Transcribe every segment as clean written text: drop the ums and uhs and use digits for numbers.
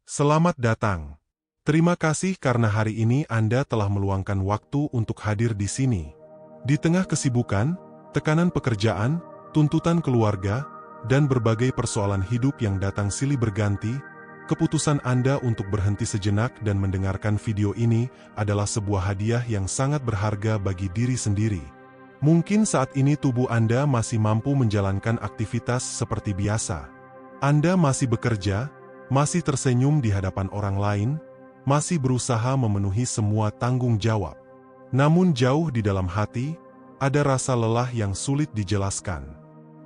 Selamat datang. Terima kasih karena hari ini Anda telah meluangkan waktu untuk hadir di sini. Di tengah kesibukan, tekanan pekerjaan, tuntutan keluarga, dan berbagai persoalan hidup yang datang silih berganti, keputusan Anda untuk berhenti sejenak dan mendengarkan video ini adalah sebuah hadiah yang sangat berharga bagi diri sendiri. Mungkin saat ini tubuh Anda masih mampu menjalankan aktivitas seperti biasa. Anda masih bekerja, masih tersenyum di hadapan orang lain, masih berusaha memenuhi semua tanggung jawab. Namun jauh di dalam hati, ada rasa lelah yang sulit dijelaskan.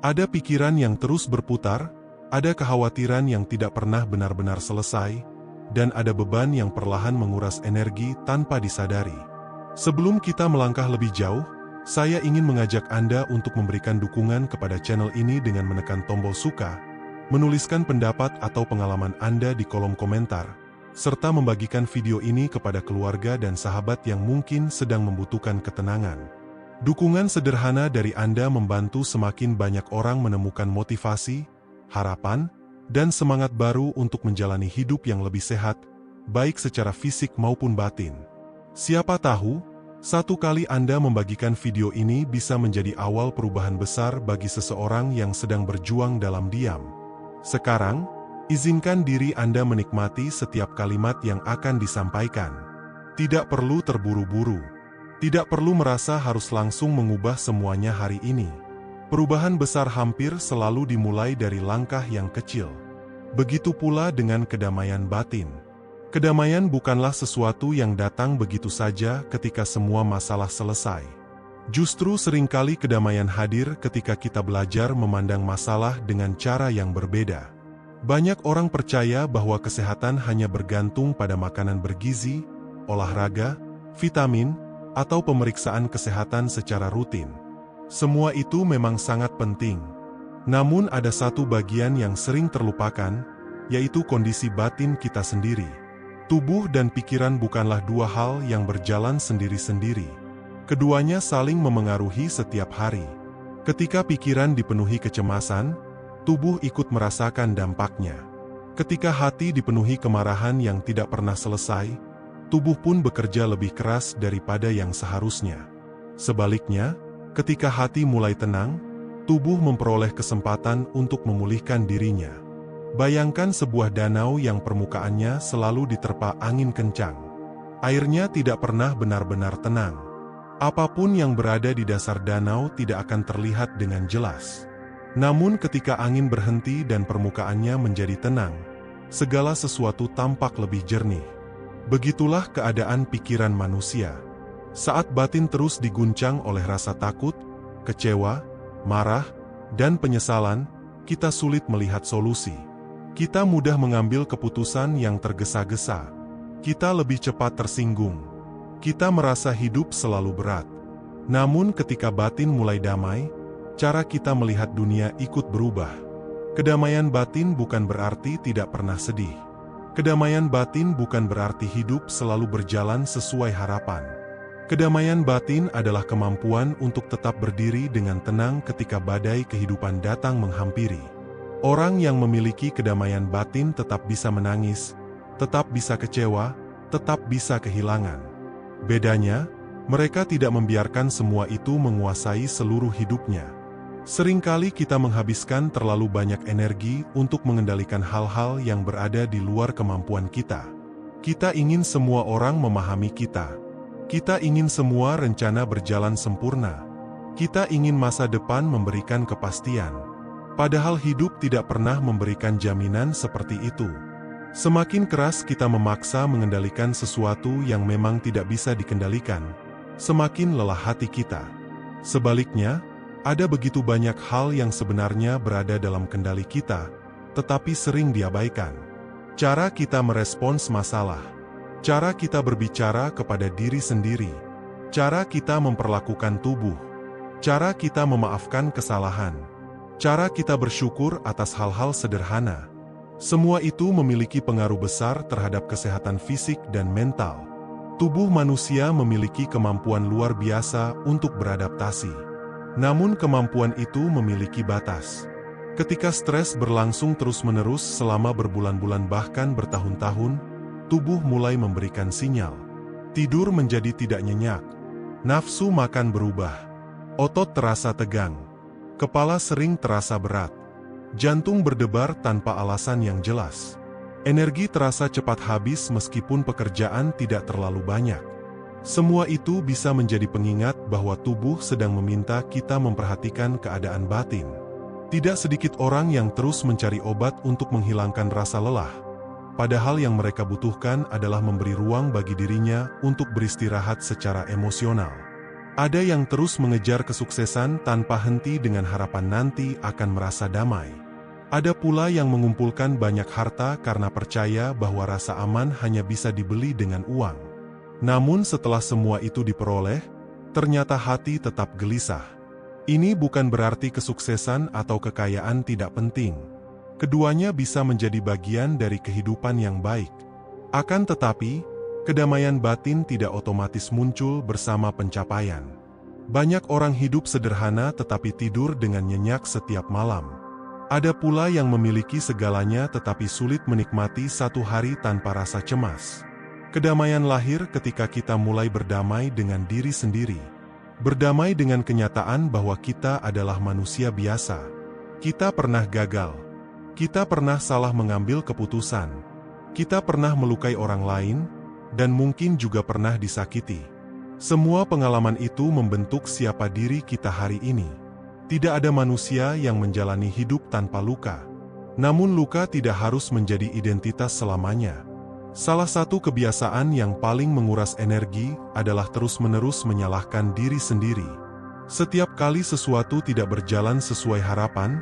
Ada pikiran yang terus berputar, ada kekhawatiran yang tidak pernah benar-benar selesai, dan ada beban yang perlahan menguras energi tanpa disadari. Sebelum kita melangkah lebih jauh, saya ingin mengajak Anda untuk memberikan dukungan kepada channel ini dengan menekan tombol suka, menuliskan pendapat atau pengalaman Anda di kolom komentar, serta membagikan video ini kepada keluarga dan sahabat yang mungkin sedang membutuhkan ketenangan. Dukungan sederhana dari Anda membantu semakin banyak orang menemukan motivasi, harapan, dan semangat baru untuk menjalani hidup yang lebih sehat, baik secara fisik maupun batin. Siapa tahu, satu kali Anda membagikan video ini bisa menjadi awal perubahan besar bagi seseorang yang sedang berjuang dalam diam. Sekarang, izinkan diri Anda menikmati setiap kalimat yang akan disampaikan. Tidak perlu terburu-buru. Tidak perlu merasa harus langsung mengubah semuanya hari ini. Perubahan besar hampir selalu dimulai dari langkah yang kecil. Begitu pula dengan kedamaian batin. Kedamaian bukanlah sesuatu yang datang begitu saja ketika semua masalah selesai. Justru seringkali kedamaian hadir ketika kita belajar memandang masalah dengan cara yang berbeda. Banyak orang percaya bahwa kesehatan hanya bergantung pada makanan bergizi, olahraga, vitamin, atau pemeriksaan kesehatan secara rutin. Semua itu memang sangat penting. Namun ada satu bagian yang sering terlupakan, yaitu kondisi batin kita sendiri. Tubuh dan pikiran bukanlah dua hal yang berjalan sendiri-sendiri. Keduanya saling memengaruhi setiap hari. Ketika pikiran dipenuhi kecemasan, tubuh ikut merasakan dampaknya. Ketika hati dipenuhi kemarahan yang tidak pernah selesai, tubuh pun bekerja lebih keras daripada yang seharusnya. Sebaliknya, ketika hati mulai tenang, tubuh memperoleh kesempatan untuk memulihkan dirinya. Bayangkan sebuah danau yang permukaannya selalu diterpa angin kencang. Airnya tidak pernah benar-benar tenang. Apapun yang berada di dasar danau tidak akan terlihat dengan jelas. Namun ketika angin berhenti dan permukaannya menjadi tenang, segala sesuatu tampak lebih jernih. Begitulah keadaan pikiran manusia. Saat batin terus diguncang oleh rasa takut, kecewa, marah, dan penyesalan, kita sulit melihat solusi. Kita mudah mengambil keputusan yang tergesa-gesa. Kita lebih cepat tersinggung. Kita merasa hidup selalu berat. Namun ketika batin mulai damai, cara kita melihat dunia ikut berubah. Kedamaian batin bukan berarti tidak pernah sedih. Kedamaian batin bukan berarti hidup selalu berjalan sesuai harapan. Kedamaian batin adalah kemampuan untuk tetap berdiri dengan tenang ketika badai kehidupan datang menghampiri. Orang yang memiliki kedamaian batin tetap bisa menangis, tetap bisa kecewa, tetap bisa kehilangan. Bedanya, mereka tidak membiarkan semua itu menguasai seluruh hidupnya. Seringkali kita menghabiskan terlalu banyak energi untuk mengendalikan hal-hal yang berada di luar kemampuan kita. Kita ingin semua orang memahami kita. Kita ingin semua rencana berjalan sempurna. Kita ingin masa depan memberikan kepastian. Padahal hidup tidak pernah memberikan jaminan seperti itu. Semakin keras kita memaksa mengendalikan sesuatu yang memang tidak bisa dikendalikan, semakin lelah hati kita. Sebaliknya, ada begitu banyak hal yang sebenarnya berada dalam kendali kita, tetapi sering diabaikan. Cara kita merespons masalah, cara kita berbicara kepada diri sendiri, cara kita memperlakukan tubuh, cara kita memaafkan kesalahan, cara kita bersyukur atas hal-hal sederhana. Semua itu memiliki pengaruh besar terhadap kesehatan fisik dan mental. Tubuh manusia memiliki kemampuan luar biasa untuk beradaptasi. Namun kemampuan itu memiliki batas. Ketika stres berlangsung terus-menerus selama berbulan-bulan bahkan bertahun-tahun, tubuh mulai memberikan sinyal. Tidur menjadi tidak nyenyak. Nafsu makan berubah. Otot terasa tegang. Kepala sering terasa berat. Jantung berdebar tanpa alasan yang jelas. Energi terasa cepat habis meskipun pekerjaan tidak terlalu banyak. Semua itu bisa menjadi pengingat bahwa tubuh sedang meminta kita memperhatikan keadaan batin. Tidak sedikit orang yang terus mencari obat untuk menghilangkan rasa lelah, padahal yang mereka butuhkan adalah memberi ruang bagi dirinya untuk beristirahat secara emosional. Ada yang terus mengejar kesuksesan tanpa henti dengan harapan nanti akan merasa damai. Ada pula yang mengumpulkan banyak harta karena percaya bahwa rasa aman hanya bisa dibeli dengan uang. Namun setelah semua itu diperoleh, ternyata hati tetap gelisah. Ini bukan berarti kesuksesan atau kekayaan tidak penting. Keduanya bisa menjadi bagian dari kehidupan yang baik. Akan tetapi, kedamaian batin tidak otomatis muncul bersama pencapaian. Banyak orang hidup sederhana tetapi tidur dengan nyenyak setiap malam. Ada pula yang memiliki segalanya tetapi sulit menikmati satu hari tanpa rasa cemas. Kedamaian lahir ketika kita mulai berdamai dengan diri sendiri. Berdamai dengan kenyataan bahwa kita adalah manusia biasa. Kita pernah gagal. Kita pernah salah mengambil keputusan. Kita pernah melukai orang lain, dan mungkin juga pernah disakiti. Semua pengalaman itu membentuk siapa diri kita hari ini. Tidak ada manusia yang menjalani hidup tanpa luka. Namun luka tidak harus menjadi identitas selamanya. Salah satu kebiasaan yang paling menguras energi adalah terus-menerus menyalahkan diri sendiri. Setiap kali sesuatu tidak berjalan sesuai harapan,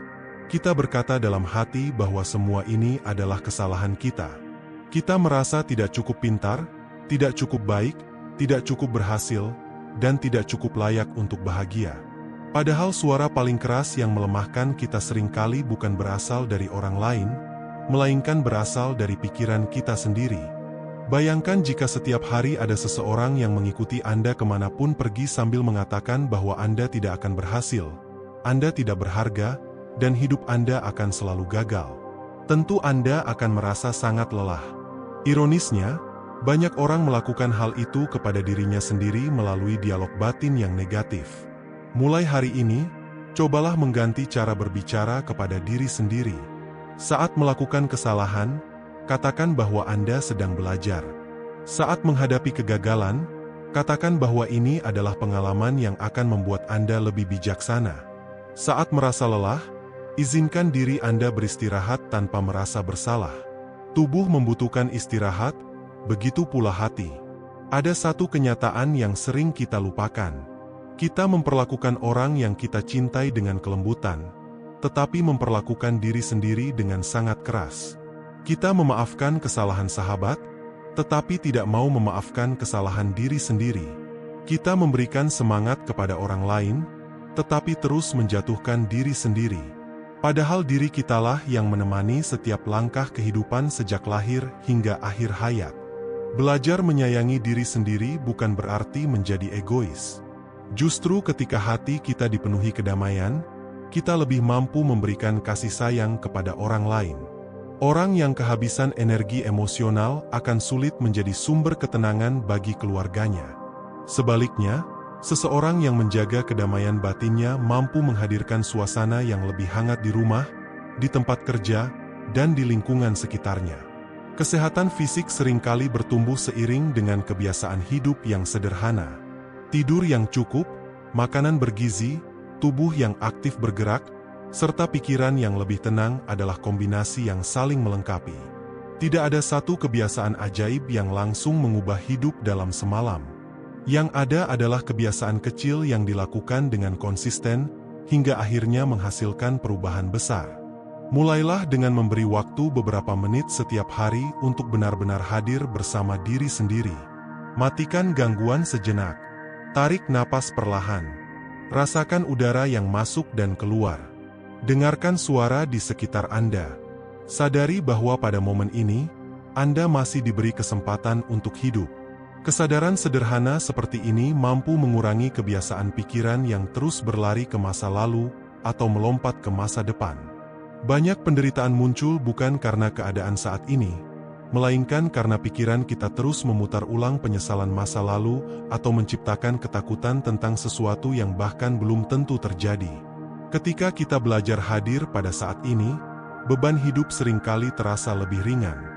kita berkata dalam hati bahwa semua ini adalah kesalahan kita. Kita merasa tidak cukup pintar, tidak cukup baik, tidak cukup berhasil, dan tidak cukup layak untuk bahagia. Padahal suara paling keras yang melemahkan kita seringkali bukan berasal dari orang lain, melainkan berasal dari pikiran kita sendiri. Bayangkan jika setiap hari ada seseorang yang mengikuti Anda kemanapun pergi sambil mengatakan bahwa Anda tidak akan berhasil, Anda tidak berharga, dan hidup Anda akan selalu gagal. Tentu Anda akan merasa sangat lelah. Ironisnya, banyak orang melakukan hal itu kepada dirinya sendiri melalui dialog batin yang negatif. Mulai hari ini, cobalah mengganti cara berbicara kepada diri sendiri. Saat melakukan kesalahan, katakan bahwa Anda sedang belajar. Saat menghadapi kegagalan, katakan bahwa ini adalah pengalaman yang akan membuat Anda lebih bijaksana. Saat merasa lelah, izinkan diri Anda beristirahat tanpa merasa bersalah. Tubuh membutuhkan istirahat, begitu pula hati. Ada satu kenyataan yang sering kita lupakan. Kita memperlakukan orang yang kita cintai dengan kelembutan, tetapi memperlakukan diri sendiri dengan sangat keras. Kita memaafkan kesalahan sahabat, tetapi tidak mau memaafkan kesalahan diri sendiri. Kita memberikan semangat kepada orang lain, tetapi terus menjatuhkan diri sendiri. Padahal diri kitalah yang menemani setiap langkah kehidupan sejak lahir hingga akhir hayat. Belajar menyayangi diri sendiri bukan berarti menjadi egois. Justru ketika hati kita dipenuhi kedamaian, kita lebih mampu memberikan kasih sayang kepada orang lain. Orang yang kehabisan energi emosional akan sulit menjadi sumber ketenangan bagi keluarganya. Sebaliknya, seseorang yang menjaga kedamaian batinnya mampu menghadirkan suasana yang lebih hangat di rumah, di tempat kerja, dan di lingkungan sekitarnya. Kesehatan fisik seringkali bertumbuh seiring dengan kebiasaan hidup yang sederhana. Tidur yang cukup, makanan bergizi, tubuh yang aktif bergerak, serta pikiran yang lebih tenang adalah kombinasi yang saling melengkapi. Tidak ada satu kebiasaan ajaib yang langsung mengubah hidup dalam semalam. Yang ada adalah kebiasaan kecil yang dilakukan dengan konsisten, hingga akhirnya menghasilkan perubahan besar. Mulailah dengan memberi waktu beberapa menit setiap hari untuk benar-benar hadir bersama diri sendiri. Matikan gangguan sejenak. Tarik napas perlahan. Rasakan udara yang masuk dan keluar. Dengarkan suara di sekitar Anda. Sadari bahwa pada momen ini, Anda masih diberi kesempatan untuk hidup. Kesadaran sederhana seperti ini mampu mengurangi kebiasaan pikiran yang terus berlari ke masa lalu atau melompat ke masa depan. Banyak penderitaan muncul bukan karena keadaan saat ini, melainkan karena pikiran kita terus memutar ulang penyesalan masa lalu atau menciptakan ketakutan tentang sesuatu yang bahkan belum tentu terjadi. Ketika kita belajar hadir pada saat ini, beban hidup seringkali terasa lebih ringan.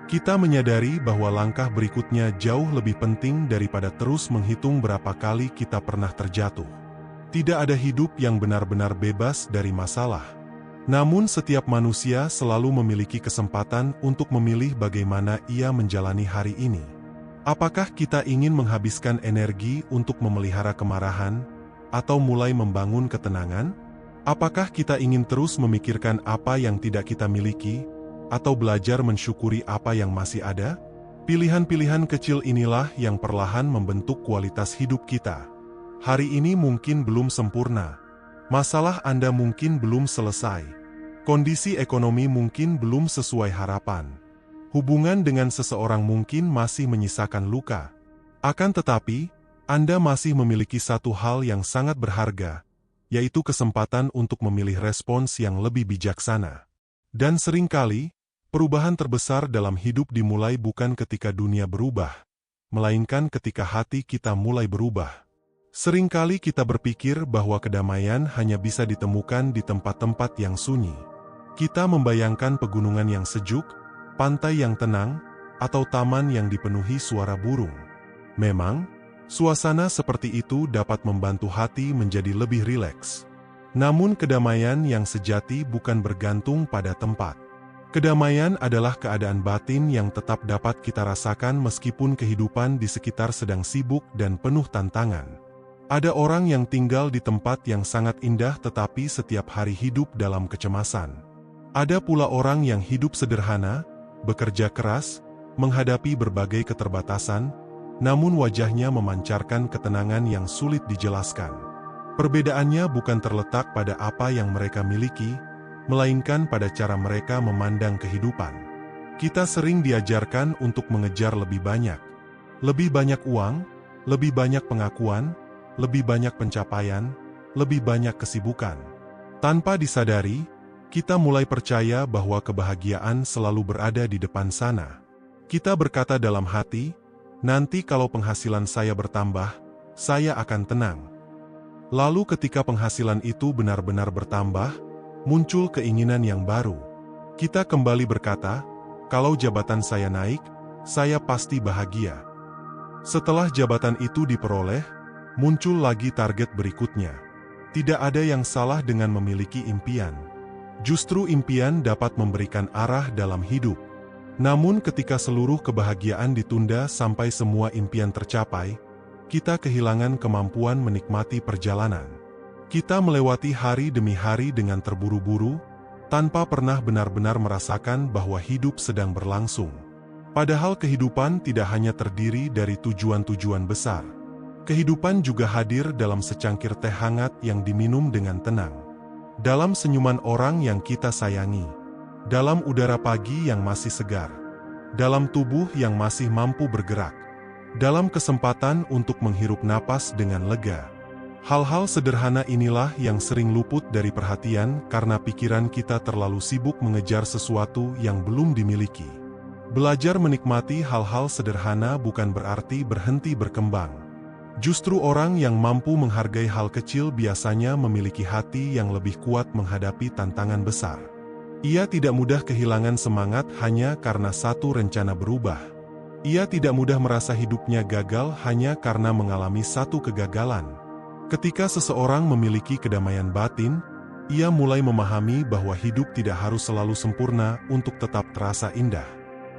Kita menyadari bahwa langkah berikutnya jauh lebih penting daripada terus menghitung berapa kali kita pernah terjatuh. Tidak ada hidup yang benar-benar bebas dari masalah. Namun setiap manusia selalu memiliki kesempatan untuk memilih bagaimana ia menjalani hari ini. Apakah kita ingin menghabiskan energi untuk memelihara kemarahan, atau mulai membangun ketenangan? Apakah kita ingin terus memikirkan apa yang tidak kita miliki, atau belajar mensyukuri apa yang masih ada? Pilihan-pilihan kecil inilah yang perlahan membentuk kualitas hidup kita. Hari ini mungkin belum sempurna. Masalah Anda mungkin belum selesai. Kondisi ekonomi mungkin belum sesuai harapan. Hubungan dengan seseorang mungkin masih menyisakan luka. Akan tetapi, Anda masih memiliki satu hal yang sangat berharga, yaitu kesempatan untuk memilih respons yang lebih bijaksana. Dan seringkali, perubahan terbesar dalam hidup dimulai bukan ketika dunia berubah, melainkan ketika hati kita mulai berubah. Seringkali kita berpikir bahwa kedamaian hanya bisa ditemukan di tempat-tempat yang sunyi. Kita membayangkan pegunungan yang sejuk, pantai yang tenang, atau taman yang dipenuhi suara burung. Memang, suasana seperti itu dapat membantu hati menjadi lebih rileks. Namun kedamaian yang sejati bukan bergantung pada tempat. Kedamaian adalah keadaan batin yang tetap dapat kita rasakan meskipun kehidupan di sekitar sedang sibuk dan penuh tantangan. Ada orang yang tinggal di tempat yang sangat indah tetapi setiap hari hidup dalam kecemasan. Ada pula orang yang hidup sederhana, bekerja keras, menghadapi berbagai keterbatasan, namun wajahnya memancarkan ketenangan yang sulit dijelaskan. Perbedaannya bukan terletak pada apa yang mereka miliki, melainkan pada cara mereka memandang kehidupan. Kita sering diajarkan untuk mengejar lebih banyak uang, lebih banyak pengakuan, lebih banyak pencapaian, lebih banyak kesibukan. Tanpa disadari, kita mulai percaya bahwa kebahagiaan selalu berada di depan sana. Kita berkata dalam hati, nanti kalau penghasilan saya bertambah, saya akan tenang. Lalu ketika penghasilan itu benar-benar bertambah, muncul keinginan yang baru. Kita kembali berkata, kalau jabatan saya naik, saya pasti bahagia. Setelah jabatan itu diperoleh, muncul lagi target berikutnya. Tidak ada yang salah dengan memiliki impian. Justru impian dapat memberikan arah dalam hidup. Namun ketika seluruh kebahagiaan ditunda sampai semua impian tercapai, kita kehilangan kemampuan menikmati perjalanan. Kita melewati hari demi hari dengan terburu-buru, tanpa pernah benar-benar merasakan bahwa hidup sedang berlangsung. Padahal kehidupan tidak hanya terdiri dari tujuan-tujuan besar. Kehidupan juga hadir dalam secangkir teh hangat yang diminum dengan tenang. Dalam senyuman orang yang kita sayangi. Dalam udara pagi yang masih segar. Dalam tubuh yang masih mampu bergerak. Dalam kesempatan untuk menghirup napas dengan lega. Hal-hal sederhana inilah yang sering luput dari perhatian karena pikiran kita terlalu sibuk mengejar sesuatu yang belum dimiliki. Belajar menikmati hal-hal sederhana bukan berarti berhenti berkembang. Justru orang yang mampu menghargai hal kecil biasanya memiliki hati yang lebih kuat menghadapi tantangan besar. Ia tidak mudah kehilangan semangat hanya karena satu rencana berubah. Ia tidak mudah merasa hidupnya gagal hanya karena mengalami satu kegagalan. Ketika seseorang memiliki kedamaian batin, ia mulai memahami bahwa hidup tidak harus selalu sempurna untuk tetap terasa indah.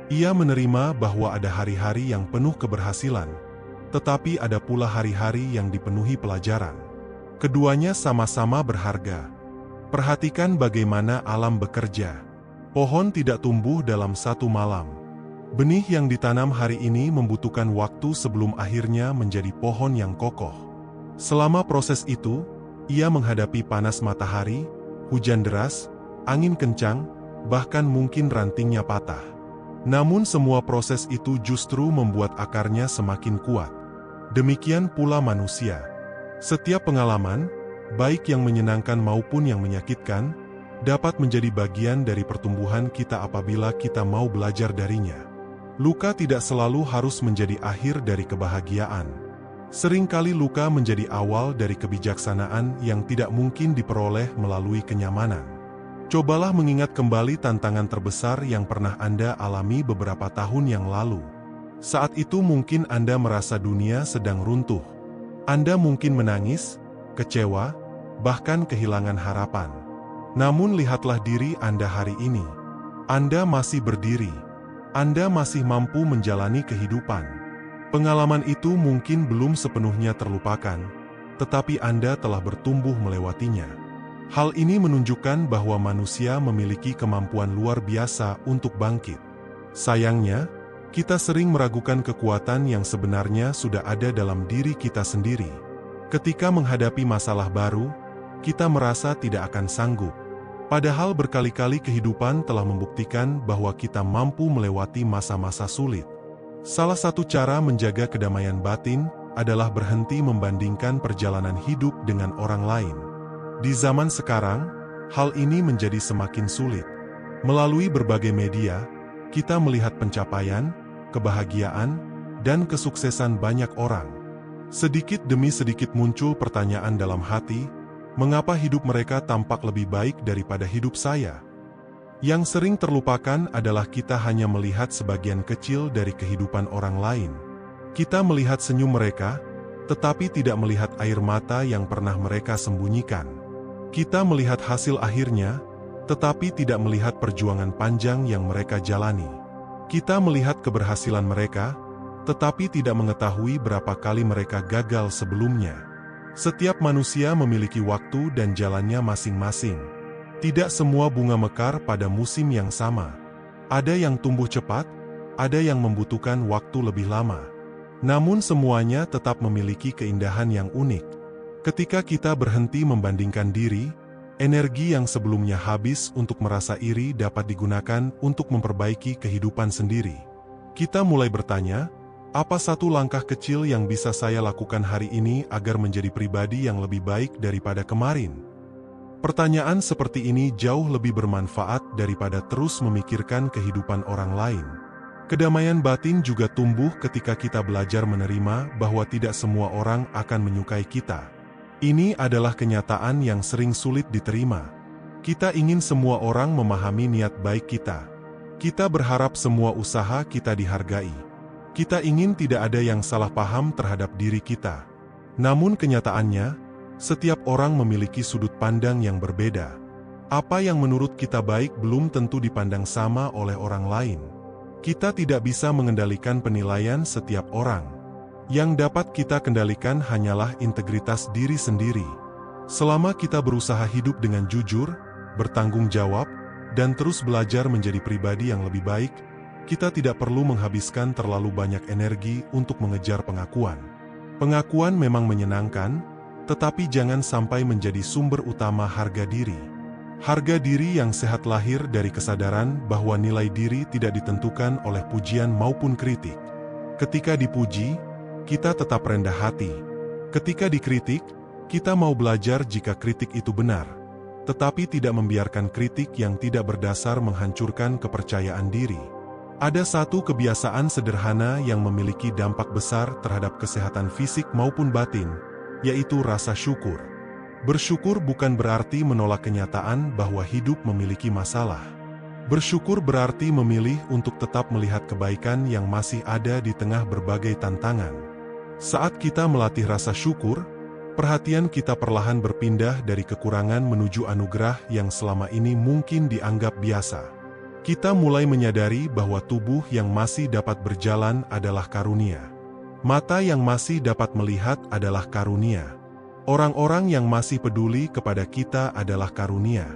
Ia menerima bahwa ada hari-hari yang penuh keberhasilan, tetapi ada pula hari-hari yang dipenuhi pelajaran. Keduanya sama-sama berharga. Perhatikan bagaimana alam bekerja. Pohon tidak tumbuh dalam satu malam. Benih yang ditanam hari ini membutuhkan waktu sebelum akhirnya menjadi pohon yang kokoh. Selama proses itu, ia menghadapi panas matahari, hujan deras, angin kencang, bahkan mungkin rantingnya patah. Namun semua proses itu justru membuat akarnya semakin kuat. Demikian pula manusia. Setiap pengalaman, baik yang menyenangkan maupun yang menyakitkan, dapat menjadi bagian dari pertumbuhan kita apabila kita mau belajar darinya. Luka tidak selalu harus menjadi akhir dari kebahagiaan. Seringkali luka menjadi awal dari kebijaksanaan yang tidak mungkin diperoleh melalui kenyamanan. Cobalah mengingat kembali tantangan terbesar yang pernah Anda alami beberapa tahun yang lalu. Saat itu mungkin Anda merasa dunia sedang runtuh. Anda mungkin menangis, kecewa, bahkan kehilangan harapan. Namun lihatlah diri Anda hari ini. Anda masih berdiri. Anda masih mampu menjalani kehidupan. Pengalaman itu mungkin belum sepenuhnya terlupakan, tetapi Anda telah bertumbuh melewatinya. Hal ini menunjukkan bahwa manusia memiliki kemampuan luar biasa untuk bangkit. Sayangnya, kita sering meragukan kekuatan yang sebenarnya sudah ada dalam diri kita sendiri. Ketika menghadapi masalah baru, kita merasa tidak akan sanggup. Padahal berkali-kali kehidupan telah membuktikan bahwa kita mampu melewati masa-masa sulit. Salah satu cara menjaga kedamaian batin adalah berhenti membandingkan perjalanan hidup dengan orang lain. Di zaman sekarang, hal ini menjadi semakin sulit. Melalui berbagai media, kita melihat pencapaian, kebahagiaan, dan kesuksesan banyak orang. Sedikit demi sedikit muncul pertanyaan dalam hati, mengapa hidup mereka tampak lebih baik daripada hidup saya? Yang sering terlupakan adalah kita hanya melihat sebagian kecil dari kehidupan orang lain. Kita melihat senyum mereka, tetapi tidak melihat air mata yang pernah mereka sembunyikan. Kita melihat hasil akhirnya, tetapi tidak melihat perjuangan panjang yang mereka jalani. Kita melihat keberhasilan mereka, tetapi tidak mengetahui berapa kali mereka gagal sebelumnya. Setiap manusia memiliki waktu dan jalannya masing-masing. Tidak semua bunga mekar pada musim yang sama. Ada yang tumbuh cepat, ada yang membutuhkan waktu lebih lama. Namun semuanya tetap memiliki keindahan yang unik. Ketika kita berhenti membandingkan diri, energi yang sebelumnya habis untuk merasa iri dapat digunakan untuk memperbaiki kehidupan sendiri. Kita mulai bertanya, apa satu langkah kecil yang bisa saya lakukan hari ini agar menjadi pribadi yang lebih baik daripada kemarin? Pertanyaan seperti ini jauh lebih bermanfaat daripada terus memikirkan kehidupan orang lain. Kedamaian batin juga tumbuh ketika kita belajar menerima bahwa tidak semua orang akan menyukai kita. Ini adalah kenyataan yang sering sulit diterima. Kita ingin semua orang memahami niat baik kita. Kita berharap semua usaha kita dihargai. Kita ingin tidak ada yang salah paham terhadap diri kita. Namun kenyataannya, setiap orang memiliki sudut pandang yang berbeda. Apa yang menurut kita baik belum tentu dipandang sama oleh orang lain. Kita tidak bisa mengendalikan penilaian setiap orang. Yang dapat kita kendalikan hanyalah integritas diri sendiri. Selama kita berusaha hidup dengan jujur, bertanggung jawab, dan terus belajar menjadi pribadi yang lebih baik, kita tidak perlu menghabiskan terlalu banyak energi untuk mengejar pengakuan. Pengakuan memang menyenangkan, tetapi jangan sampai menjadi sumber utama harga diri. Harga diri yang sehat lahir dari kesadaran bahwa nilai diri tidak ditentukan oleh pujian maupun kritik. Ketika dipuji, kita tetap rendah hati. Ketika dikritik, kita mau belajar jika kritik itu benar, tetapi tidak membiarkan kritik yang tidak berdasar menghancurkan kepercayaan diri. Ada satu kebiasaan sederhana yang memiliki dampak besar terhadap kesehatan fisik maupun batin, yaitu rasa syukur. Bersyukur bukan berarti menolak kenyataan bahwa hidup memiliki masalah. Bersyukur berarti memilih untuk tetap melihat kebaikan yang masih ada di tengah berbagai tantangan. Saat kita melatih rasa syukur, perhatian kita perlahan berpindah dari kekurangan menuju anugerah yang selama ini mungkin dianggap biasa. Kita mulai menyadari bahwa tubuh yang masih dapat berjalan adalah karunia. Mata yang masih dapat melihat adalah karunia. Orang-orang yang masih peduli kepada kita adalah karunia.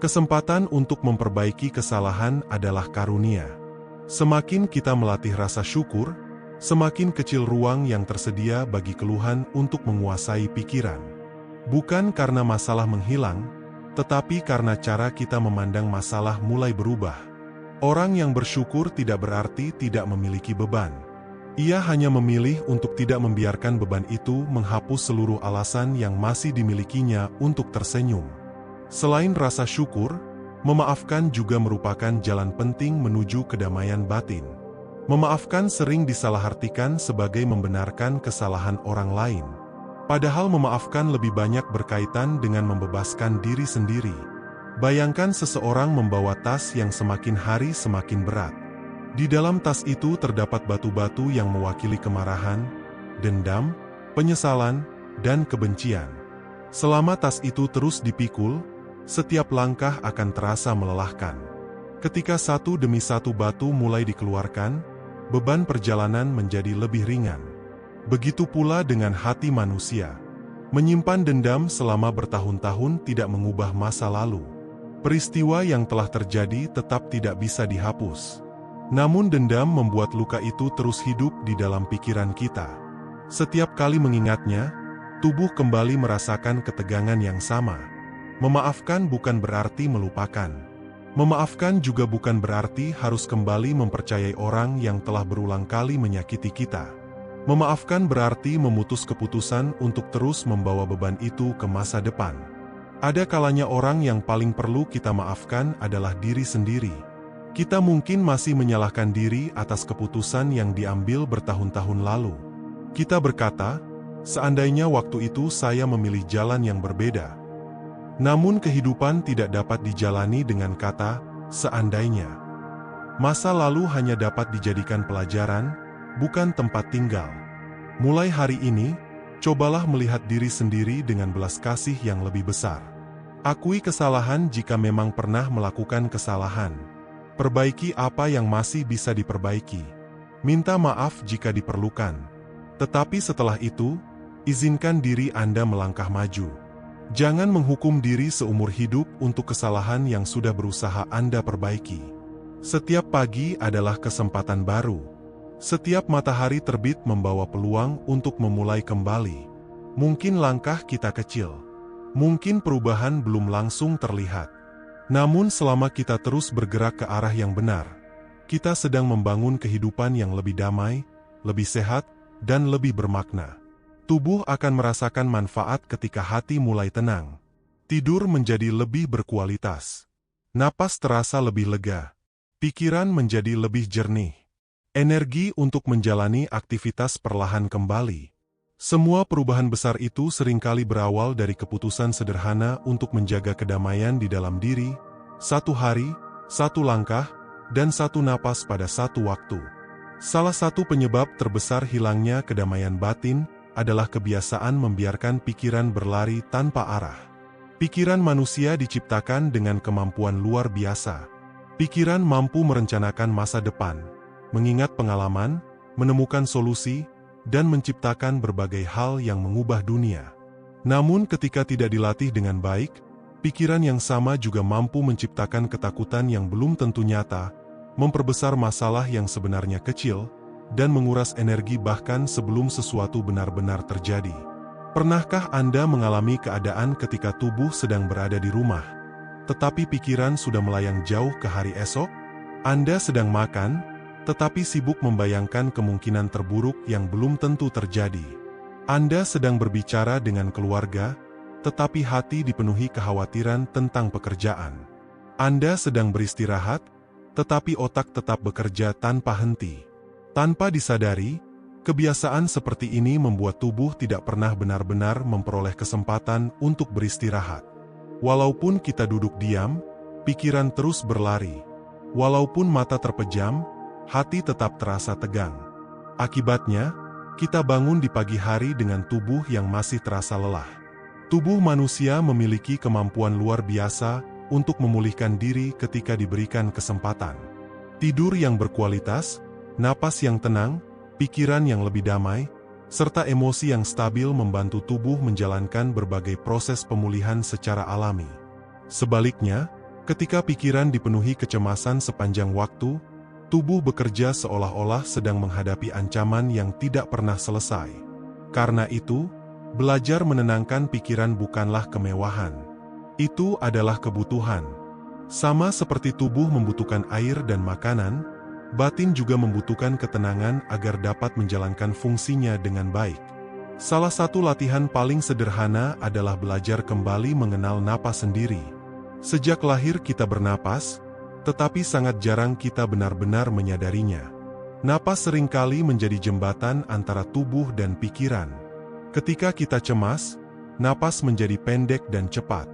Kesempatan untuk memperbaiki kesalahan adalah karunia. Semakin kita melatih rasa syukur, semakin kecil ruang yang tersedia bagi keluhan untuk menguasai pikiran. Bukan karena masalah menghilang, tetapi karena cara kita memandang masalah mulai berubah. Orang yang bersyukur tidak berarti tidak memiliki beban. Ia hanya memilih untuk tidak membiarkan beban itu menghapus seluruh alasan yang masih dimilikinya untuk tersenyum. Selain rasa syukur, memaafkan juga merupakan jalan penting menuju kedamaian batin. Memaafkan sering disalahartikan sebagai membenarkan kesalahan orang lain. Padahal memaafkan lebih banyak berkaitan dengan membebaskan diri sendiri. Bayangkan seseorang membawa tas yang semakin hari semakin berat. Di dalam tas itu terdapat batu-batu yang mewakili kemarahan, dendam, penyesalan, dan kebencian. Selama tas itu terus dipikul, setiap langkah akan terasa melelahkan. Ketika satu demi satu batu mulai dikeluarkan, beban perjalanan menjadi lebih ringan. Begitu pula dengan hati manusia. Menyimpan dendam selama bertahun-tahun tidak mengubah masa lalu. Peristiwa yang telah terjadi tetap tidak bisa dihapus. Namun dendam membuat luka itu terus hidup di dalam pikiran kita. Setiap kali mengingatnya, tubuh kembali merasakan ketegangan yang sama. Memaafkan bukan berarti melupakan. Memaafkan juga bukan berarti harus kembali mempercayai orang yang telah berulang kali menyakiti kita. Memaafkan berarti memutus keputusan untuk terus membawa beban itu ke masa depan. Ada kalanya orang yang paling perlu kita maafkan adalah diri sendiri. Kita mungkin masih menyalahkan diri atas keputusan yang diambil bertahun-tahun lalu. Kita berkata, seandainya waktu itu saya memilih jalan yang berbeda. Namun kehidupan tidak dapat dijalani dengan kata, seandainya. Masa lalu hanya dapat dijadikan pelajaran, bukan tempat tinggal. Mulai hari ini, cobalah melihat diri sendiri dengan belas kasih yang lebih besar. Akui kesalahan jika memang pernah melakukan kesalahan. Perbaiki apa yang masih bisa diperbaiki. Minta maaf jika diperlukan. Tetapi setelah itu, izinkan diri Anda melangkah maju. Jangan menghukum diri seumur hidup untuk kesalahan yang sudah berusaha Anda perbaiki. Setiap pagi adalah kesempatan baru. Setiap matahari terbit membawa peluang untuk memulai kembali. Mungkin langkah kita kecil. Mungkin perubahan belum langsung terlihat. Namun selama kita terus bergerak ke arah yang benar, kita sedang membangun kehidupan yang lebih damai, lebih sehat, dan lebih bermakna. Tubuh akan merasakan manfaat ketika hati mulai tenang. Tidur menjadi lebih berkualitas. Napas terasa lebih lega. Pikiran menjadi lebih jernih. Energi untuk menjalani aktivitas perlahan kembali. Semua perubahan besar itu seringkali berawal dari keputusan sederhana untuk menjaga kedamaian di dalam diri, satu hari, satu langkah, dan satu napas pada satu waktu. Salah satu penyebab terbesar hilangnya kedamaian batin adalah kebiasaan membiarkan pikiran berlari tanpa arah. Pikiran manusia diciptakan dengan kemampuan luar biasa. Pikiran mampu merencanakan masa depan, mengingat pengalaman, menemukan solusi, dan menciptakan berbagai hal yang mengubah dunia. Namun ketika tidak dilatih dengan baik, pikiran yang sama juga mampu menciptakan ketakutan yang belum tentu nyata, memperbesar masalah yang sebenarnya kecil, dan menguras energi bahkan sebelum sesuatu benar-benar terjadi. Pernahkah Anda mengalami keadaan ketika tubuh sedang berada di rumah, tetapi pikiran sudah melayang jauh ke hari esok? Anda sedang makan, tetapi sibuk membayangkan kemungkinan terburuk yang belum tentu terjadi. Anda sedang berbicara dengan keluarga, tetapi hati dipenuhi kekhawatiran tentang pekerjaan. Anda sedang beristirahat, tetapi otak tetap bekerja tanpa henti. Tanpa disadari, kebiasaan seperti ini membuat tubuh tidak pernah benar-benar memperoleh kesempatan untuk beristirahat. Walaupun kita duduk diam, pikiran terus berlari. Walaupun mata terpejam, hati tetap terasa tegang. Akibatnya, kita bangun di pagi hari dengan tubuh yang masih terasa lelah. Tubuh manusia memiliki kemampuan luar biasa untuk memulihkan diri ketika diberikan kesempatan. Tidur yang berkualitas, napas yang tenang, pikiran yang lebih damai, serta emosi yang stabil membantu tubuh menjalankan berbagai proses pemulihan secara alami. Sebaliknya, ketika pikiran dipenuhi kecemasan sepanjang waktu, tubuh bekerja seolah-olah sedang menghadapi ancaman yang tidak pernah selesai. Karena itu, belajar menenangkan pikiran bukanlah kemewahan. Itu adalah kebutuhan. Sama seperti tubuh membutuhkan air dan makanan, batin juga membutuhkan ketenangan agar dapat menjalankan fungsinya dengan baik. Salah satu latihan paling sederhana adalah belajar kembali mengenal napas sendiri. Sejak lahir kita bernapas, tetapi sangat jarang kita benar-benar menyadarinya. Napas seringkali menjadi jembatan antara tubuh dan pikiran. Ketika kita cemas, napas menjadi pendek dan cepat.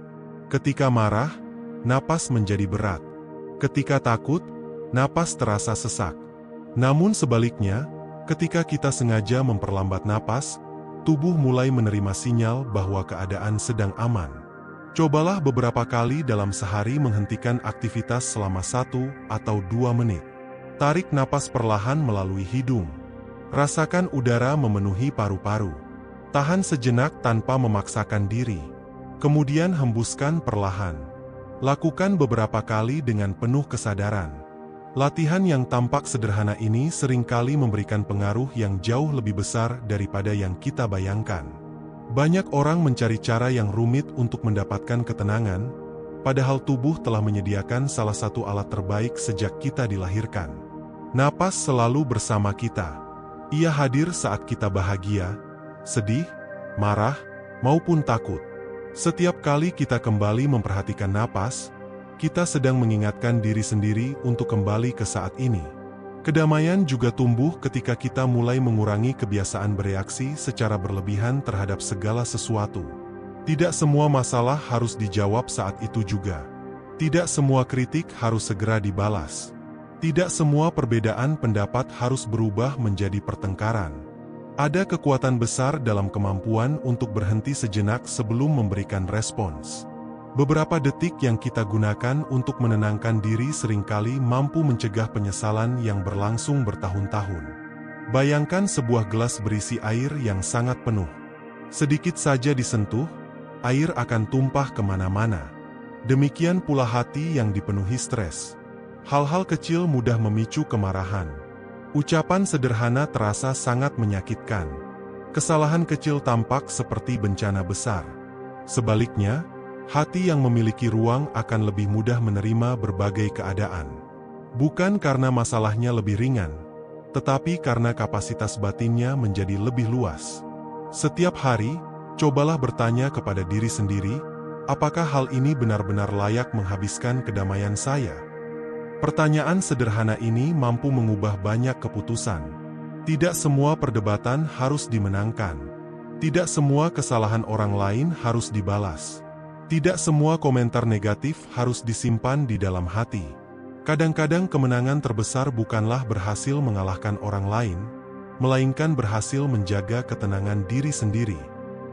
Ketika marah, napas menjadi berat. Ketika takut, napas terasa sesak. Namun sebaliknya, ketika kita sengaja memperlambat napas, tubuh mulai menerima sinyal bahwa keadaan sedang aman. Cobalah beberapa kali dalam sehari menghentikan aktivitas selama 1 atau 2 menit. Tarik napas perlahan melalui hidung. Rasakan udara memenuhi paru-paru. Tahan sejenak tanpa memaksakan diri. Kemudian hembuskan perlahan. Lakukan beberapa kali dengan penuh kesadaran. Latihan yang tampak sederhana ini seringkali memberikan pengaruh yang jauh lebih besar daripada yang kita bayangkan. Banyak orang mencari cara yang rumit untuk mendapatkan ketenangan, padahal tubuh telah menyediakan salah satu alat terbaik sejak kita dilahirkan. Napas selalu bersama kita. Ia hadir saat kita bahagia, sedih, marah, maupun takut. Setiap kali kita kembali memperhatikan napas, kita sedang mengingatkan diri sendiri untuk kembali ke saat ini. Kedamaian juga tumbuh ketika kita mulai mengurangi kebiasaan bereaksi secara berlebihan terhadap segala sesuatu. Tidak semua masalah harus dijawab saat itu juga. Tidak semua kritik harus segera dibalas. Tidak semua perbedaan pendapat harus berubah menjadi pertengkaran. Ada kekuatan besar dalam kemampuan untuk berhenti sejenak sebelum memberikan respons. Beberapa detik yang kita gunakan untuk menenangkan diri seringkali mampu mencegah penyesalan yang berlangsung bertahun-tahun. Bayangkan sebuah gelas berisi air yang sangat penuh. Sedikit saja disentuh, air akan tumpah kemana-mana. Demikian pula hati yang dipenuhi stres. Hal-hal kecil mudah memicu kemarahan. Ucapan sederhana terasa sangat menyakitkan. Kesalahan kecil tampak seperti bencana besar. Sebaliknya, hati yang memiliki ruang akan lebih mudah menerima berbagai keadaan. Bukan karena masalahnya lebih ringan, tetapi karena kapasitas batinnya menjadi lebih luas. Setiap hari, cobalah bertanya kepada diri sendiri, apakah hal ini benar-benar layak menghabiskan kedamaian saya? Pertanyaan sederhana ini mampu mengubah banyak keputusan. Tidak semua perdebatan harus dimenangkan. Tidak semua kesalahan orang lain harus dibalas. Tidak semua komentar negatif harus disimpan di dalam hati. Kadang-kadang kemenangan terbesar bukanlah berhasil mengalahkan orang lain, melainkan berhasil menjaga ketenangan diri sendiri.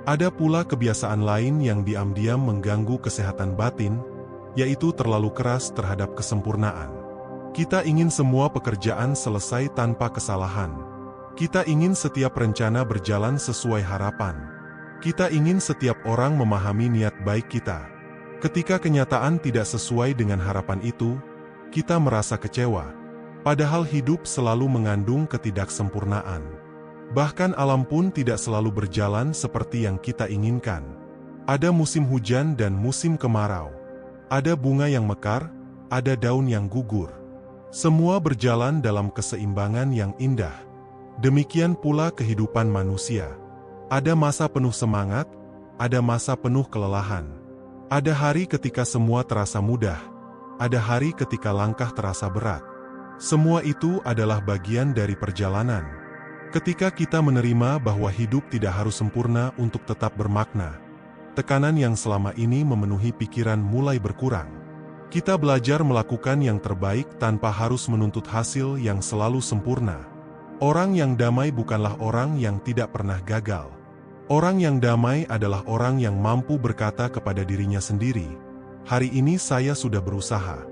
Ada pula kebiasaan lain yang diam-diam mengganggu kesehatan batin, yaitu terlalu keras terhadap kesempurnaan. Kita ingin semua pekerjaan selesai tanpa kesalahan. Kita ingin setiap rencana berjalan sesuai harapan. Kita ingin setiap orang memahami niat baik kita. Ketika kenyataan tidak sesuai dengan harapan itu, kita merasa kecewa. Padahal hidup selalu mengandung ketidaksempurnaan. Bahkan alam pun tidak selalu berjalan seperti yang kita inginkan. Ada musim hujan dan musim kemarau. Ada bunga yang mekar, ada daun yang gugur. Semua berjalan dalam keseimbangan yang indah. Demikian pula kehidupan manusia. Ada masa penuh semangat, ada masa penuh kelelahan. Ada hari ketika semua terasa mudah, ada hari ketika langkah terasa berat. Semua itu adalah bagian dari perjalanan. Ketika kita menerima bahwa hidup tidak harus sempurna untuk tetap bermakna, tekanan yang selama ini memenuhi pikiran mulai berkurang. Kita belajar melakukan yang terbaik tanpa harus menuntut hasil yang selalu sempurna. Orang yang damai bukanlah orang yang tidak pernah gagal. Orang yang damai adalah orang yang mampu berkata kepada dirinya sendiri, "Hari ini saya sudah berusaha.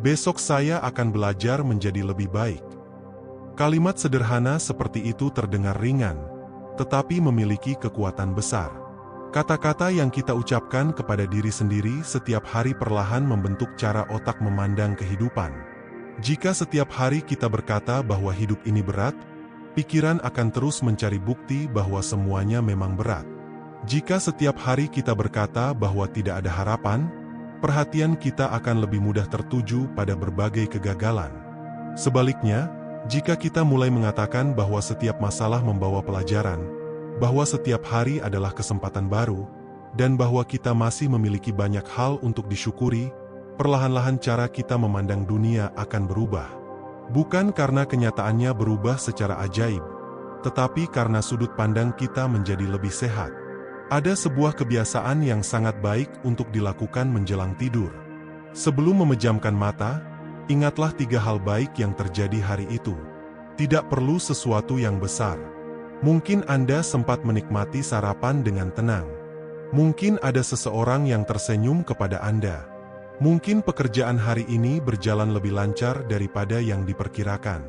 Besok saya akan belajar menjadi lebih baik." Kalimat sederhana seperti itu terdengar ringan, tetapi memiliki kekuatan besar. Kata-kata yang kita ucapkan kepada diri sendiri setiap hari perlahan membentuk cara otak memandang kehidupan. Jika setiap hari kita berkata bahwa hidup ini berat, pikiran akan terus mencari bukti bahwa semuanya memang berat. Jika setiap hari kita berkata bahwa tidak ada harapan, perhatian kita akan lebih mudah tertuju pada berbagai kegagalan. Sebaliknya, jika kita mulai mengatakan bahwa setiap masalah membawa pelajaran, bahwa setiap hari adalah kesempatan baru, dan bahwa kita masih memiliki banyak hal untuk disyukuri, perlahan-lahan cara kita memandang dunia akan berubah. Bukan karena kenyataannya berubah secara ajaib, tetapi karena sudut pandang kita menjadi lebih sehat. Ada sebuah kebiasaan yang sangat baik untuk dilakukan menjelang tidur. Sebelum memejamkan mata, ingatlah 3 hal baik yang terjadi hari itu. Tidak perlu sesuatu yang besar. Mungkin Anda sempat menikmati sarapan dengan tenang. Mungkin ada seseorang yang tersenyum kepada Anda. Mungkin pekerjaan hari ini berjalan lebih lancar daripada yang diperkirakan.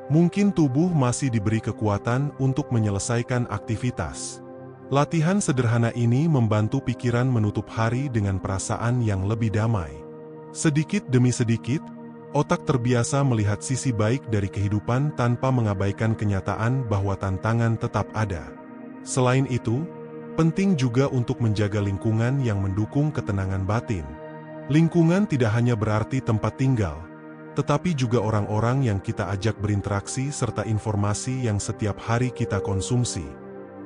Mungkin tubuh masih diberi kekuatan untuk menyelesaikan aktivitas. Latihan sederhana ini membantu pikiran menutup hari dengan perasaan yang lebih damai. Sedikit demi sedikit, otak terbiasa melihat sisi baik dari kehidupan tanpa mengabaikan kenyataan bahwa tantangan tetap ada. Selain itu, penting juga untuk menjaga lingkungan yang mendukung ketenangan batin. Lingkungan tidak hanya berarti tempat tinggal, tetapi juga orang-orang yang kita ajak berinteraksi serta informasi yang setiap hari kita konsumsi.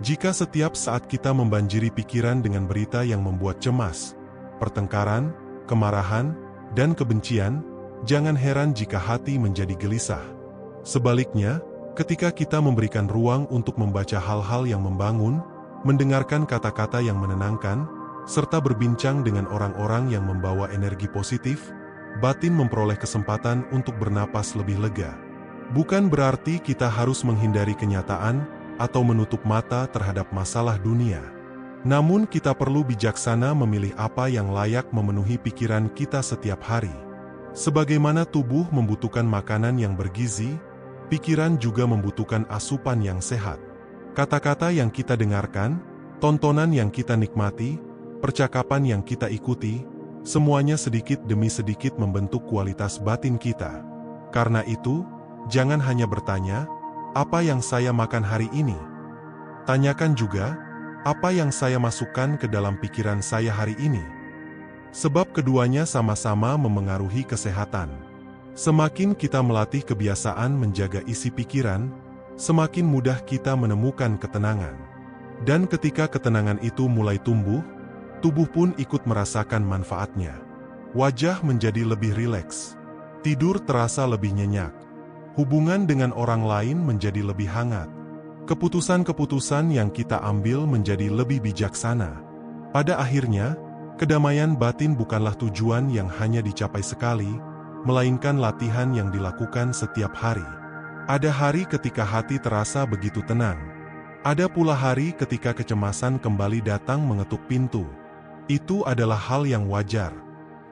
Jika setiap saat kita membanjiri pikiran dengan berita yang membuat cemas, pertengkaran, kemarahan, dan kebencian, jangan heran jika hati menjadi gelisah. Sebaliknya, ketika kita memberikan ruang untuk membaca hal-hal yang membangun, mendengarkan kata-kata yang menenangkan, serta berbincang dengan orang-orang yang membawa energi positif, batin memperoleh kesempatan untuk bernapas lebih lega. Bukan berarti kita harus menghindari kenyataan atau menutup mata terhadap masalah dunia. Namun kita perlu bijaksana memilih apa yang layak memenuhi pikiran kita setiap hari. Sebagaimana tubuh membutuhkan makanan yang bergizi, pikiran juga membutuhkan asupan yang sehat. Kata-kata yang kita dengarkan, tontonan yang kita nikmati, percakapan yang kita ikuti, semuanya sedikit demi sedikit membentuk kualitas batin kita. Karena itu, jangan hanya bertanya, "Apa yang saya makan hari ini?" Tanyakan juga, "Apa yang saya masukkan ke dalam pikiran saya hari ini?" Sebab keduanya sama-sama memengaruhi kesehatan. Semakin kita melatih kebiasaan menjaga isi pikiran, semakin mudah kita menemukan ketenangan. Dan ketika ketenangan itu mulai tumbuh, tubuh pun ikut merasakan manfaatnya. Wajah menjadi lebih rileks. Tidur terasa lebih nyenyak. Hubungan dengan orang lain menjadi lebih hangat. Keputusan-keputusan yang kita ambil menjadi lebih bijaksana. Pada akhirnya, kedamaian batin bukanlah tujuan yang hanya dicapai sekali, melainkan latihan yang dilakukan setiap hari. Ada hari ketika hati terasa begitu tenang. Ada pula hari ketika kecemasan kembali datang mengetuk pintu. Itu adalah hal yang wajar.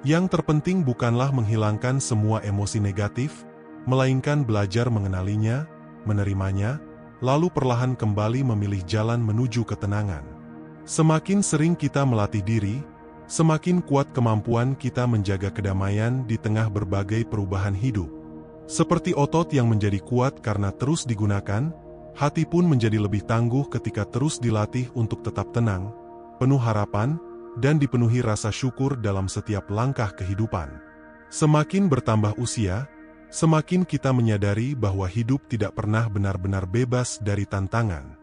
Yang terpenting bukanlah menghilangkan semua emosi negatif, melainkan belajar mengenalinya, menerimanya, lalu perlahan kembali memilih jalan menuju ketenangan. Semakin sering kita melatih diri, semakin kuat kemampuan kita menjaga kedamaian di tengah berbagai perubahan hidup. Seperti otot yang menjadi kuat karena terus digunakan, hati pun menjadi lebih tangguh ketika terus dilatih untuk tetap tenang, penuh harapan, dan dipenuhi rasa syukur dalam setiap langkah kehidupan. Semakin bertambah usia, semakin kita menyadari bahwa hidup tidak pernah benar-benar bebas dari tantangan.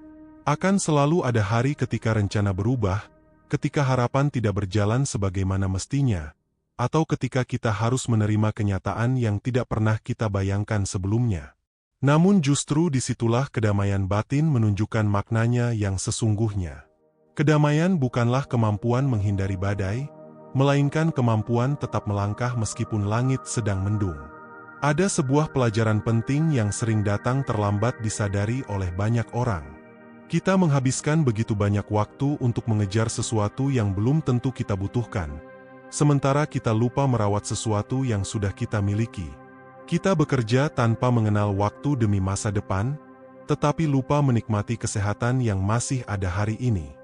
Akan selalu ada hari ketika rencana berubah, ketika harapan tidak berjalan sebagaimana mestinya, atau ketika kita harus menerima kenyataan yang tidak pernah kita bayangkan sebelumnya. Namun justru disitulah kedamaian batin menunjukkan maknanya yang sesungguhnya. Kedamaian bukanlah kemampuan menghindari badai, melainkan kemampuan tetap melangkah meskipun langit sedang mendung. Ada sebuah pelajaran penting yang sering datang terlambat disadari oleh banyak orang. Kita menghabiskan begitu banyak waktu untuk mengejar sesuatu yang belum tentu kita butuhkan, sementara kita lupa merawat sesuatu yang sudah kita miliki. Kita bekerja tanpa mengenal waktu demi masa depan, tetapi lupa menikmati kesehatan yang masih ada hari ini.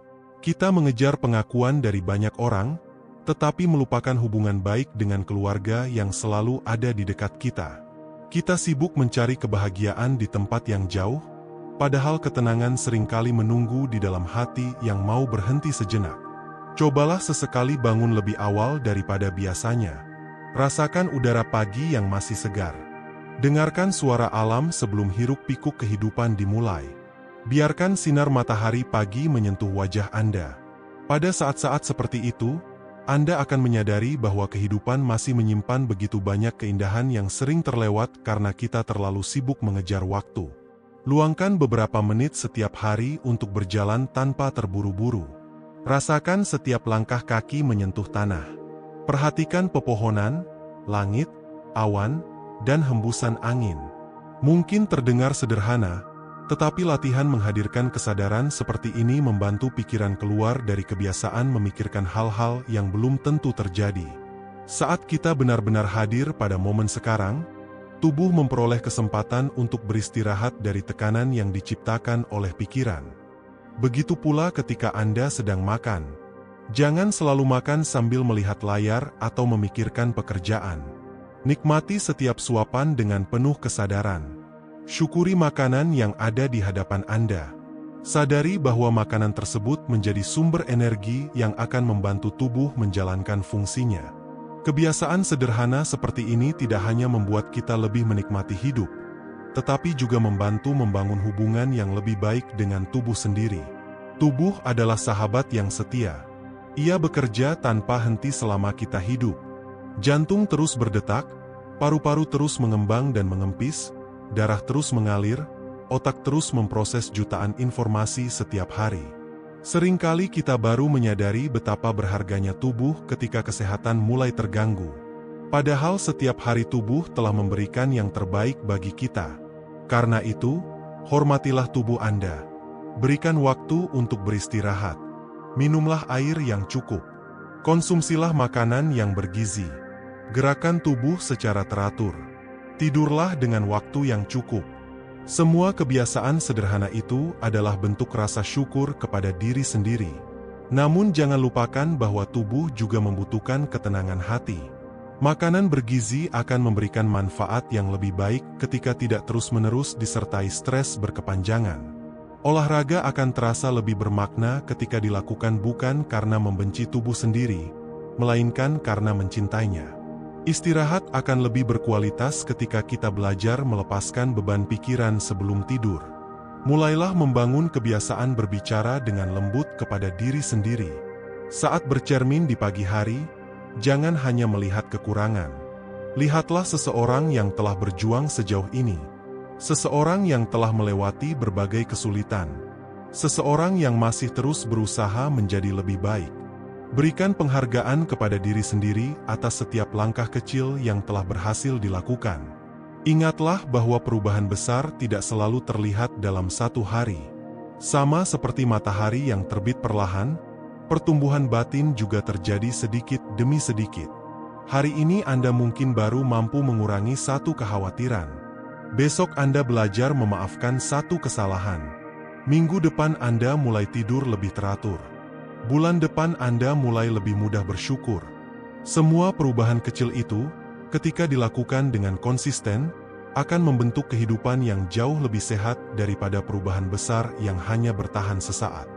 Kita mengejar pengakuan dari banyak orang, tetapi melupakan hubungan baik dengan keluarga yang selalu ada di dekat kita. Kita sibuk mencari kebahagiaan di tempat yang jauh, padahal ketenangan seringkali menunggu di dalam hati yang mau berhenti sejenak. Cobalah sesekali bangun lebih awal daripada biasanya. Rasakan udara pagi yang masih segar. Dengarkan suara alam sebelum hiruk-pikuk kehidupan dimulai. Biarkan sinar matahari pagi menyentuh wajah Anda. Pada saat-saat seperti itu, Anda akan menyadari bahwa kehidupan masih menyimpan begitu banyak keindahan yang sering terlewat karena kita terlalu sibuk mengejar waktu. Luangkan beberapa menit setiap hari untuk berjalan tanpa terburu-buru. Rasakan setiap langkah kaki menyentuh tanah. Perhatikan pepohonan, langit, awan, dan hembusan angin. Mungkin terdengar sederhana, tetapi latihan menghadirkan kesadaran seperti ini membantu pikiran keluar dari kebiasaan memikirkan hal-hal yang belum tentu terjadi. Saat kita benar-benar hadir pada momen sekarang, tubuh memperoleh kesempatan untuk beristirahat dari tekanan yang diciptakan oleh pikiran. Begitu pula ketika Anda sedang makan. Jangan selalu makan sambil melihat layar atau memikirkan pekerjaan. Nikmati setiap suapan dengan penuh kesadaran. Syukuri makanan yang ada di hadapan Anda. Sadari bahwa makanan tersebut menjadi sumber energi yang akan membantu tubuh menjalankan fungsinya. Kebiasaan sederhana seperti ini tidak hanya membuat kita lebih menikmati hidup, tetapi juga membantu membangun hubungan yang lebih baik dengan tubuh sendiri. Tubuh adalah sahabat yang setia. Ia bekerja tanpa henti selama kita hidup. Jantung terus berdetak, paru-paru terus mengembang dan mengempis, darah terus mengalir, otak terus memproses jutaan informasi setiap hari. Seringkali kita baru menyadari betapa berharganya tubuh ketika kesehatan mulai terganggu. Padahal setiap hari tubuh telah memberikan yang terbaik bagi kita. Karena itu, hormatilah tubuh Anda. Berikan waktu untuk beristirahat. Minumlah air yang cukup. Konsumsilah makanan yang bergizi. Gerakan tubuh secara teratur. Tidurlah dengan waktu yang cukup. Semua kebiasaan sederhana itu adalah bentuk rasa syukur kepada diri sendiri. Namun jangan lupakan bahwa tubuh juga membutuhkan ketenangan hati. Makanan bergizi akan memberikan manfaat yang lebih baik ketika tidak terus-menerus disertai stres berkepanjangan. Olahraga akan terasa lebih bermakna ketika dilakukan bukan karena membenci tubuh sendiri, melainkan karena mencintainya. Istirahat akan lebih berkualitas ketika kita belajar melepaskan beban pikiran sebelum tidur. Mulailah membangun kebiasaan berbicara dengan lembut kepada diri sendiri. Saat bercermin di pagi hari, jangan hanya melihat kekurangan. Lihatlah seseorang yang telah berjuang sejauh ini. Seseorang yang telah melewati berbagai kesulitan. Seseorang yang masih terus berusaha menjadi lebih baik. Berikan penghargaan kepada diri sendiri atas setiap langkah kecil yang telah berhasil dilakukan. Ingatlah bahwa perubahan besar tidak selalu terlihat dalam satu hari. Sama seperti matahari yang terbit perlahan, pertumbuhan batin juga terjadi sedikit demi sedikit. Hari ini Anda mungkin baru mampu mengurangi satu kekhawatiran. Besok Anda belajar memaafkan satu kesalahan. Minggu depan Anda mulai tidur lebih teratur. Bulan depan Anda mulai lebih mudah bersyukur. Semua perubahan kecil itu, ketika dilakukan dengan konsisten, akan membentuk kehidupan yang jauh lebih sehat daripada perubahan besar yang hanya bertahan sesaat.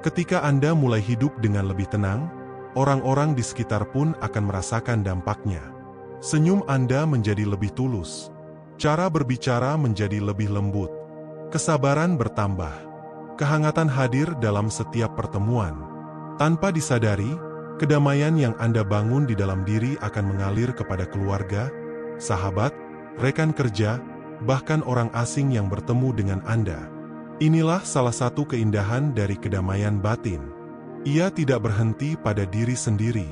Ketika Anda mulai hidup dengan lebih tenang, orang-orang di sekitar pun akan merasakan dampaknya. Senyum Anda menjadi lebih tulus. Cara berbicara menjadi lebih lembut. Kesabaran bertambah. Kehangatan hadir dalam setiap pertemuan. Tanpa disadari, kedamaian yang Anda bangun di dalam diri akan mengalir kepada keluarga, sahabat, rekan kerja, bahkan orang asing yang bertemu dengan Anda. Inilah salah satu keindahan dari kedamaian batin. Ia tidak berhenti pada diri sendiri.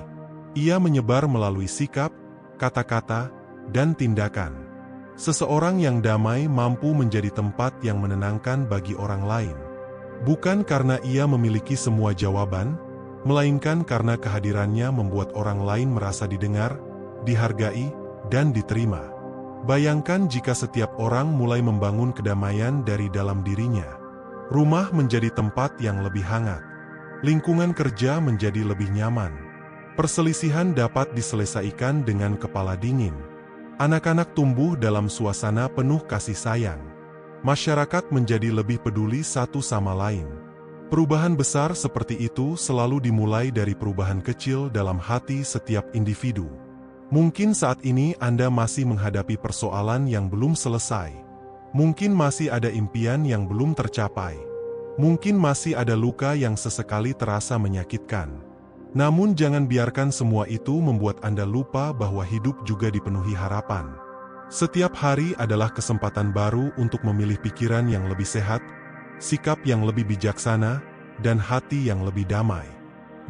Ia menyebar melalui sikap, kata-kata, dan tindakan. Seseorang yang damai mampu menjadi tempat yang menenangkan bagi orang lain. Bukan karena ia memiliki semua jawaban, melainkan karena kehadirannya membuat orang lain merasa didengar, dihargai, dan diterima. Bayangkan jika setiap orang mulai membangun kedamaian dari dalam dirinya. Rumah menjadi tempat yang lebih hangat. Lingkungan kerja menjadi lebih nyaman. Perselisihan dapat diselesaikan dengan kepala dingin. Anak-anak tumbuh dalam suasana penuh kasih sayang. Masyarakat menjadi lebih peduli satu sama lain. Perubahan besar seperti itu selalu dimulai dari perubahan kecil dalam hati setiap individu. Mungkin saat ini Anda masih menghadapi persoalan yang belum selesai. Mungkin masih ada impian yang belum tercapai. Mungkin masih ada luka yang sesekali terasa menyakitkan. Namun jangan biarkan semua itu membuat Anda lupa bahwa hidup juga dipenuhi harapan. Setiap hari adalah kesempatan baru untuk memilih pikiran yang lebih sehat, sikap yang lebih bijaksana, dan hati yang lebih damai.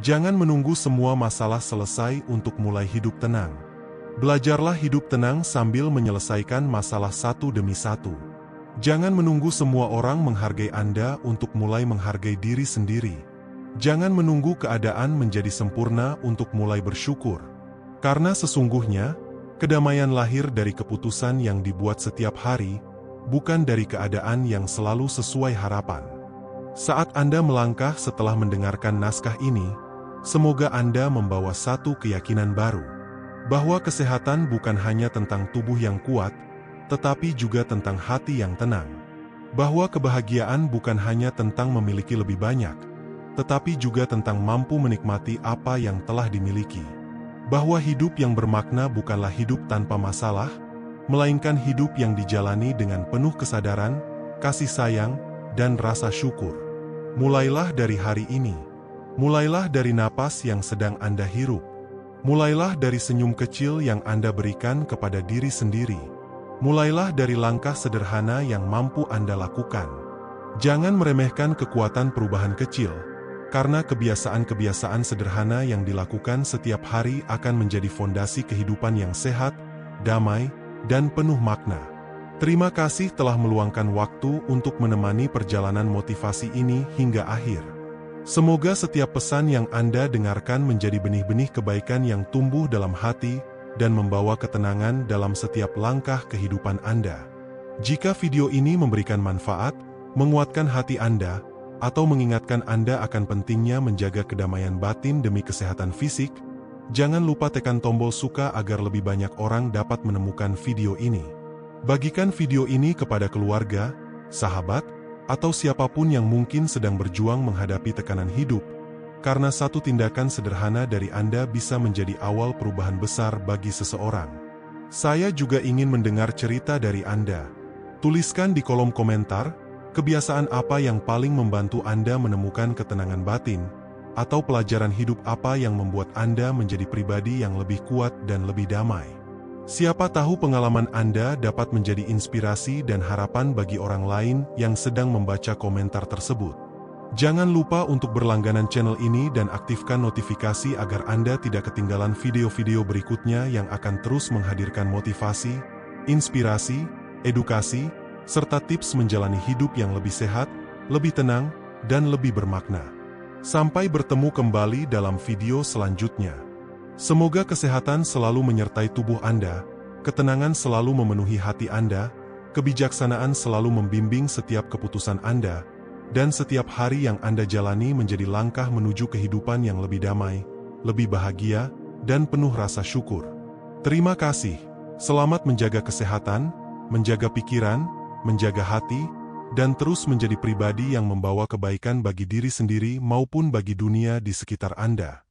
Jangan menunggu semua masalah selesai untuk mulai hidup tenang. Belajarlah hidup tenang sambil menyelesaikan masalah satu demi satu. Jangan menunggu semua orang menghargai Anda untuk mulai menghargai diri sendiri. Jangan menunggu keadaan menjadi sempurna untuk mulai bersyukur. Karena sesungguhnya, kedamaian lahir dari keputusan yang dibuat setiap hari, bukan dari keadaan yang selalu sesuai harapan. Saat Anda melangkah setelah mendengarkan naskah ini, semoga Anda membawa satu keyakinan baru, bahwa kesehatan bukan hanya tentang tubuh yang kuat, tetapi juga tentang hati yang tenang. Bahwa kebahagiaan bukan hanya tentang memiliki lebih banyak, tetapi juga tentang mampu menikmati apa yang telah dimiliki. Bahwa hidup yang bermakna bukanlah hidup tanpa masalah, melainkan hidup yang dijalani dengan penuh kesadaran, kasih sayang, dan rasa syukur. Mulailah dari hari ini. Mulailah dari napas yang sedang Anda hirup. Mulailah dari senyum kecil yang Anda berikan kepada diri sendiri. Mulailah dari langkah sederhana yang mampu Anda lakukan. Jangan meremehkan kekuatan perubahan kecil, karena kebiasaan-kebiasaan sederhana yang dilakukan setiap hari akan menjadi fondasi kehidupan yang sehat, damai, dan penuh makna. Terima kasih telah meluangkan waktu untuk menemani perjalanan motivasi ini hingga akhir. Semoga setiap pesan yang Anda dengarkan menjadi benih-benih kebaikan yang tumbuh dalam hati dan membawa ketenangan dalam setiap langkah kehidupan Anda. Jika video ini memberikan manfaat, menguatkan hati Anda, atau mengingatkan Anda akan pentingnya menjaga kedamaian batin demi kesehatan fisik, jangan lupa tekan tombol suka agar lebih banyak orang dapat menemukan video ini. Bagikan video ini kepada keluarga, sahabat, atau siapapun yang mungkin sedang berjuang menghadapi tekanan hidup, karena satu tindakan sederhana dari Anda bisa menjadi awal perubahan besar bagi seseorang. Saya juga ingin mendengar cerita dari Anda. Tuliskan di kolom komentar, kebiasaan apa yang paling membantu Anda menemukan ketenangan batin, atau pelajaran hidup apa yang membuat Anda menjadi pribadi yang lebih kuat dan lebih damai. Siapa tahu pengalaman Anda dapat menjadi inspirasi dan harapan bagi orang lain yang sedang membaca komentar tersebut. Jangan lupa untuk berlangganan channel ini dan aktifkan notifikasi agar Anda tidak ketinggalan video-video berikutnya yang akan terus menghadirkan motivasi, inspirasi, edukasi, serta tips menjalani hidup yang lebih sehat, lebih tenang, dan lebih bermakna. Sampai bertemu kembali dalam video selanjutnya. Semoga kesehatan selalu menyertai tubuh Anda, ketenangan selalu memenuhi hati Anda, kebijaksanaan selalu membimbing setiap keputusan Anda, dan setiap hari yang Anda jalani menjadi langkah menuju kehidupan yang lebih damai, lebih bahagia, dan penuh rasa syukur. Terima kasih. Selamat menjaga kesehatan, menjaga pikiran, menjaga hati, dan terus menjadi pribadi yang membawa kebaikan bagi diri sendiri maupun bagi dunia di sekitar Anda.